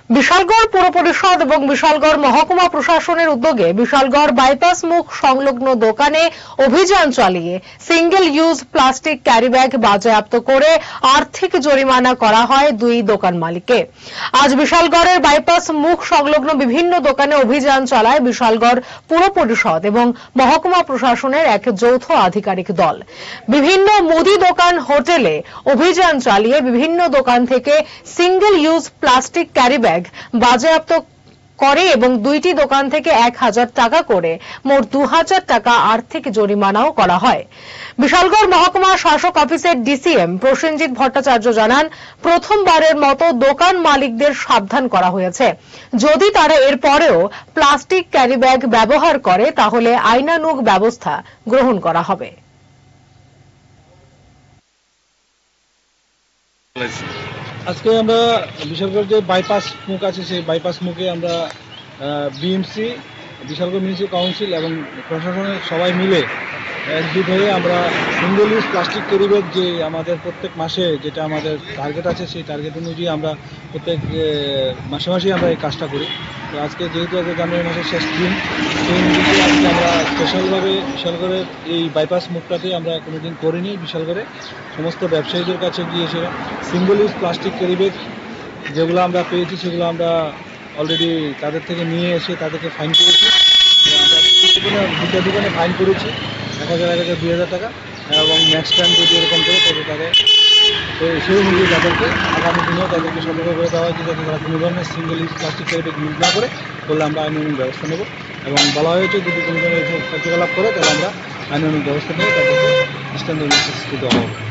বিশালগড় পৌর পরিষদ এবং বিশালগড় মহকুমা প্রশাসনের উদ্যোগে বিশালগড় বাইপাস মুখ সংলগ্ন দোকানে অভিযান চালিয়ে সিঙ্গেল ইউজ প্লাস্টিক ক্যারিব্যাগ বাজেয়াপ্ত করে আর্থিক জরিমানা করা হয় দুই দোকান মালিককে। আজ বিশালগড়ের বাইপাস মুখ সংলগ্ন বিভিন্ন দোকানে অভিযান চালায় বিশালগড় পৌর পরিষদ এবং মহকুমা প্রশাসনের এক যৌথ আধিকারিক দল। বিভিন্ন মুদি দোকান, হোটেলে অভিযান চালিয়ে বিভিন্ন দোকান থেকে সিঙ্গেল ইউজ প্লাস্টিক ক্যারিব্যাগ বাজেয়াপ্ত করে এবং দুইটি দোকান থেকে 1000 টাকা করে মোট 2000 টাকা আর্থিক জরিমানাও করা হয়। বিশালগড় মহকুমা শাসক অফিসের ডিসিএম প্রসেনজিৎ ভট্টাচার্য জানান, প্রথমবারের মতো দোকান মালিকদের সাবধান করা হয়েছে। যদি তারা এর পরেও প্লাস্টিক ক্যারিব্যাগ ব্যবহার করে তাহলে আইনানুগ ব্যবস্থা গ্রহণ করা হবে। আজকে আমরা বিশালগড় যে বাইপাস মুখ আছে সেই বাইপাস মুখে আমরা বিএমসি, বিশালগড় মিউনিসিপাল কাউন্সিল এবং প্রশাসনের সবাই মিলে একজুট হয়ে আমরা সিঙ্গেল ইউজ প্লাস্টিক ক্যারিব্যাগ যে আমাদের প্রত্যেক মাসে যেটা আমাদের টার্গেট আছে সেই টার্গেট অনুযায়ী আমরা প্রত্যেক মাসে আমরা এই কাজটা করি। তো আজকে যেহেতু জানুয়ারি মাসের শেষ দিন, সেই অনুযায়ী আজকে আমরা স্পেশালভাবে বিশালগড়ের এই বাইপাস মুখটাতে আমরা কোনোদিন করিনি। বিশালগড়ে সমস্ত ব্যবসায়ীদের কাছে গিয়েছে সিঙ্গেল ইউজ প্লাস্টিক ক্যারিব্যাগ যেগুলো আমরা পেয়েছি সেগুলো আমরা অলরেডি তাদের থেকে নিয়ে এসে তাদেরকে ফাইন করেছি। আমরা দুটো দোকানে ফাইন করেছি 1000 2000 টাকা, এবং নেক্সট টাইম যদি এরকম করে তবে তাদের তো সেই অনুযায়ী তাদেরকে আগামী দিনেও তাদেরকে সতর্ক করে দেওয়া হয়েছে যাতে তারা কোনো ধরনের single use plastic carry bag use না করে, বললে আমরা আইনানুগ ব্যবস্থা নেব। এবং বলা হয়েছে যদি কোনো ধরনের কার্যকলাপ করে তাহলে আমরা আইনানুগ ব্যবস্থা নিয়ে তাদেরকে দৃষ্টান্ত দেওয়া হবে।